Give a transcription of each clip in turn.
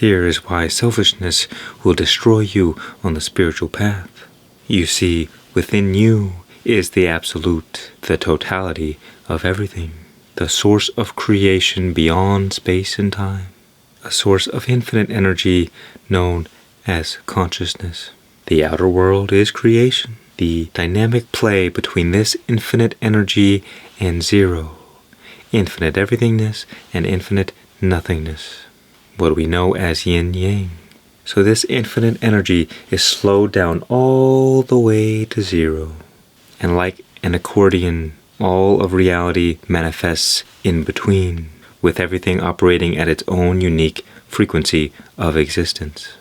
Here is why selfishness will destroy you on the spiritual path. You see, within you is the absolute, the totality of everything, the source of creation beyond space and time, a source of infinite energy known as consciousness. The outer world is creation, the dynamic play between this infinite energy and zero, infinite everythingness and infinite nothingness, what we know as yin-yang. So this infinite energy is slowed down all the way to zero. And like an accordion, all of reality manifests in between, with everything operating at its own unique frequency of existence.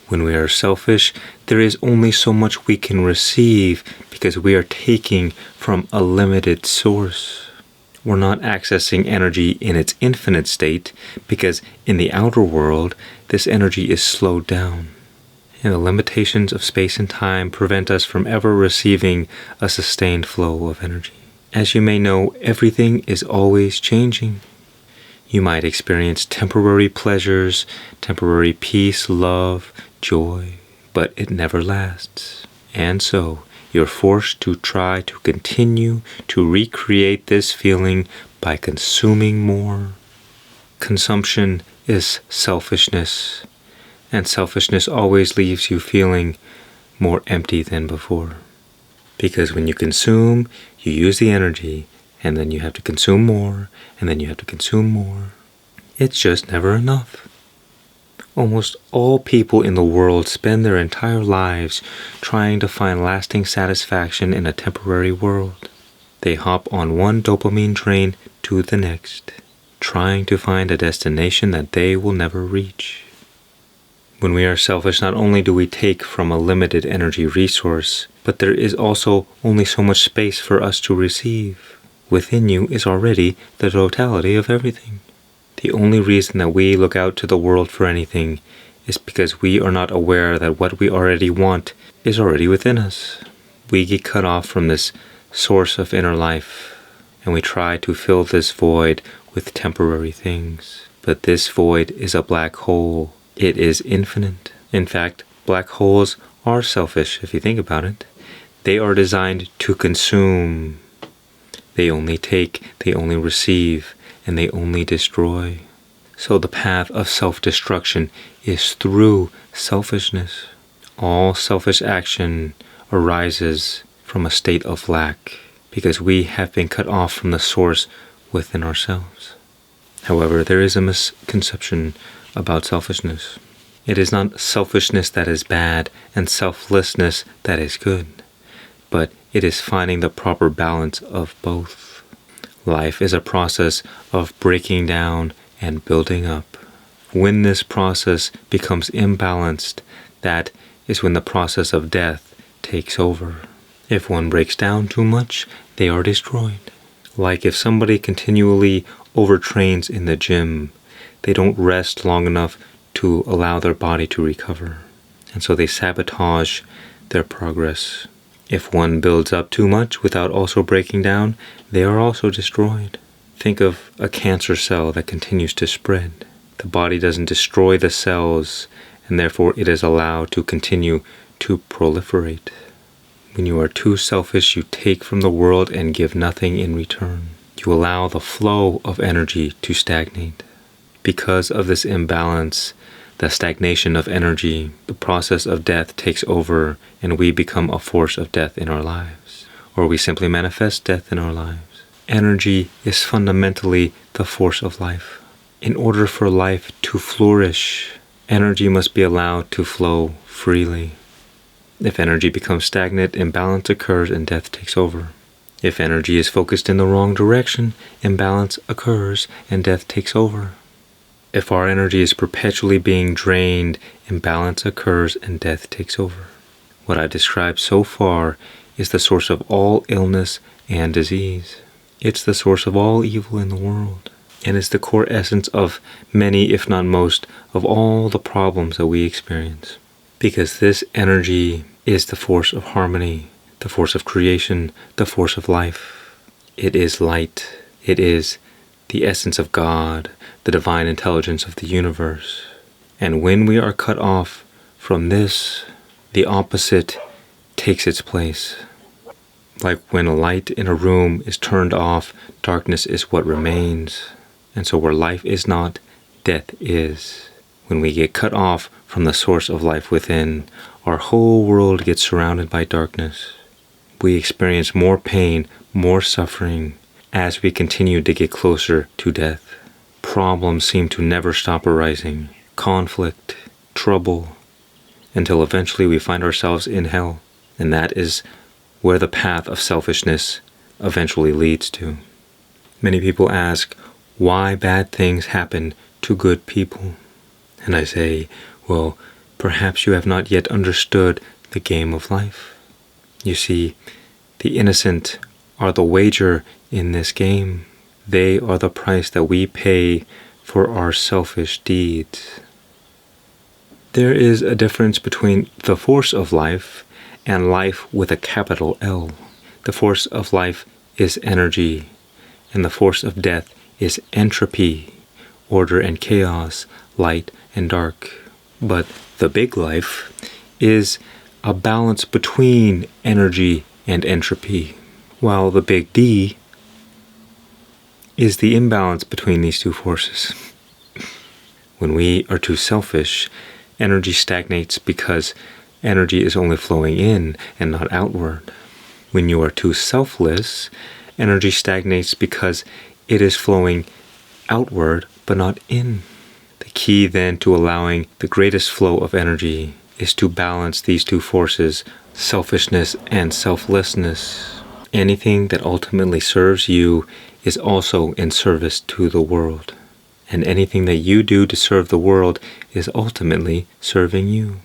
When we are selfish, there is only so much we can receive because we are taking from a limited source. We're not accessing energy in its infinite state because in the outer world, this energy is slowed down. And the limitations of space and time prevent us from ever receiving a sustained flow of energy. As you may know, everything is always changing. You might experience temporary pleasures, temporary peace, love, joy, but it never lasts. And so, you're forced to try to continue to recreate this feeling by consuming more. Consumption is selfishness, and selfishness always leaves you feeling more empty than before. Because when you consume, you use the energy, and then you have to consume more, and then you have to consume more. It's just never enough. Almost all people in the world spend their entire lives trying to find lasting satisfaction in a temporary world. They hop on one dopamine train to the next, trying to find a destination that they will never reach. When we are selfish, not only do we take from a limited energy resource, but there is also only so much space for us to receive. Within you is already the totality of everything. The only reason that we look out to the world for anything is because we are not aware that what we already want is already within us. We get cut off from this source of inner life, and we try to fill this void with temporary things. But this void is a black hole. It is infinite. In fact, black holes are selfish if you think about it. They are designed to consume. They only take, they only receive, and they only destroy. So the path of self-destruction is through selfishness. All selfish action arises from a state of lack, because we have been cut off from the source within ourselves. However, there is a misconception about selfishness. It is not selfishness that is bad and selflessness that is good, but it is finding the proper balance of both. Life is a process of breaking down and building up. When this process becomes imbalanced, that is when the process of death takes over. If one breaks down too much, they are destroyed. Like if somebody continually overtrains in the gym, they don't rest long enough to allow their body to recover. And so they sabotage their progress. If one builds up too much without also breaking down, they are also destroyed. Think of a cancer cell that continues to spread. The body doesn't destroy the cells, and therefore it is allowed to continue to proliferate. When you are too selfish, you take from the world and give nothing in return. You allow the flow of energy to stagnate. Because of this imbalance, the stagnation of energy, the process of death takes over, and we become a force of death in our lives. Or we simply manifest death in our lives. Energy is fundamentally the force of life. In order for life to flourish, energy must be allowed to flow freely. If energy becomes stagnant, imbalance occurs and death takes over. If energy is focused in the wrong direction, imbalance occurs and death takes over. If our energy is perpetually being drained, imbalance occurs and death takes over. What I described so far is the source of all illness and disease. It's the source of all evil in the world, and is the core essence of many, if not most, of all the problems that we experience. Because this energy is the force of harmony, the force of creation, the force of life. It is light. It is the essence of God, the divine intelligence of the universe. And when we are cut off from this, the opposite takes its place. Like when a light in a room is turned off, darkness is what remains. And so where life is not, death is. When we get cut off from the source of life within, our whole world gets surrounded by darkness. We experience more pain, more suffering, as we continue to get closer to death. Problems seem to never stop arising. Conflict, trouble, until eventually we find ourselves in hell. And that is where the path of selfishness eventually leads to. Many people ask why bad things happen to good people. And I say, well, perhaps you have not yet understood the game of life. You see, the innocent are the wager in this game. They are the price that we pay for our selfish deeds. There is a difference between the force of life and life with a capital L. The force of life is energy, and the force of death is entropy, order and chaos, light and dark. But the big life is a balance between energy and entropy, while the big D is the imbalance between these two forces. When we are too selfish, energy stagnates because energy is only flowing in and not outward. When you are too selfless, energy stagnates because it is flowing outward but not in. The key then to allowing the greatest flow of energy is to balance these two forces, selfishness and selflessness. Anything that ultimately serves you is also in service to the world. And anything that you do to serve the world is ultimately serving you.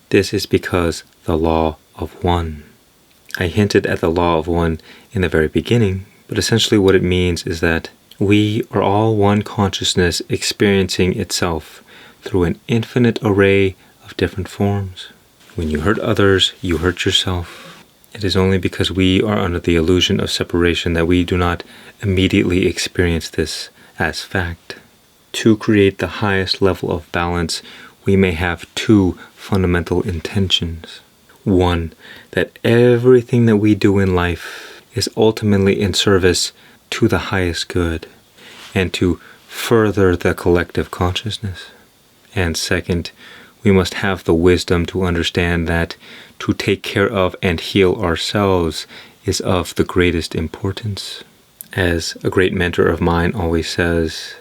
This is because the law of one. I hinted at the law of one in the very beginning, but essentially what it means is that we are all one consciousness experiencing itself through an infinite array of different forms. When you hurt others, you hurt yourself. It is only because we are under the illusion of separation that we do not immediately experience this as fact. To create the highest level of balance, we may have two fundamental intentions. One, that everything that we do in life is ultimately in service to the highest good and to further the collective consciousness. And second, we must have the wisdom to understand that to take care of and heal ourselves is of the greatest importance. As a great mentor of mine always says,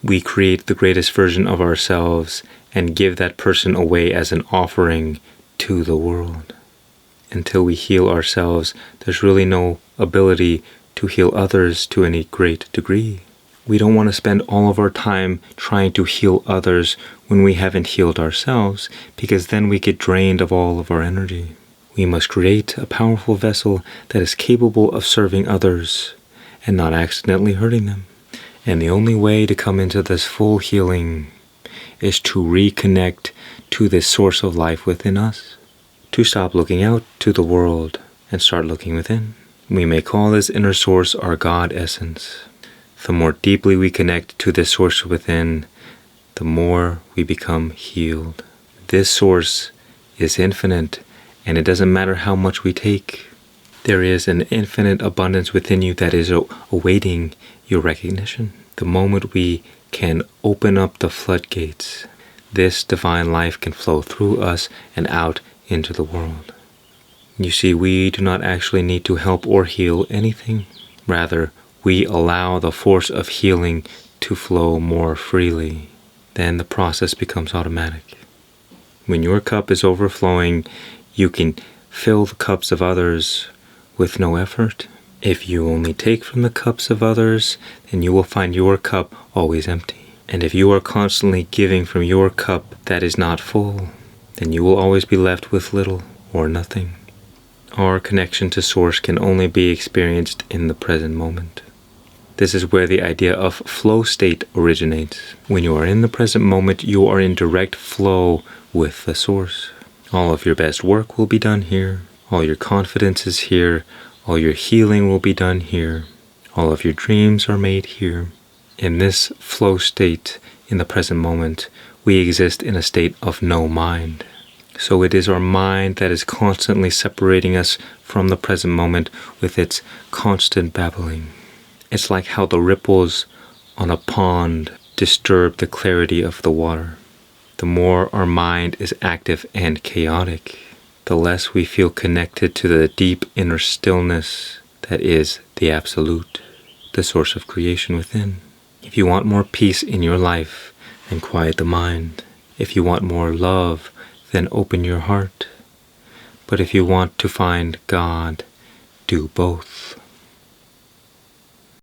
we create the greatest version of ourselves and give that person away as an offering to the world. Until we heal ourselves, there's really no ability to heal others to any great degree. We don't want to spend all of our time trying to heal others when we haven't healed ourselves, because then we get drained of all of our energy. We must create a powerful vessel that is capable of serving others and not accidentally hurting them. And the only way to come into this full healing is to reconnect to this source of life within us, to stop looking out to the world and start looking within. We may call this inner source our God essence. The more deeply we connect to this source within, the more we become healed. This source is infinite, and it doesn't matter how much we take. There is an infinite abundance within you that is awaiting your recognition. The moment we can open up the floodgates, this divine life can flow through us and out into the world. You see, we do not actually need to help or heal anything. Rather, we allow the force of healing to flow more freely. Then the process becomes automatic. When your cup is overflowing, you can fill the cups of others with no effort. If you only take from the cups of others, then you will find your cup always empty. And if you are constantly giving from your cup that is not full, then you will always be left with little or nothing. Our connection to Source can only be experienced in the present moment. This is where the idea of flow state originates. When you are in the present moment, you are in direct flow with the Source. All of your best work will be done here. All your confidence is here. All your healing will be done here. All of your dreams are made here. In this flow state, in the present moment, we exist in a state of no mind. So it is our mind that is constantly separating us from the present moment with its constant babbling. It's like how the ripples on a pond disturb the clarity of the water. The more our mind is active and chaotic, the less we feel connected to the deep inner stillness that is the Absolute, the source of creation within. If you want more peace in your life, then quiet the mind. If you want more love, then open your heart. But if you want to find God, do both.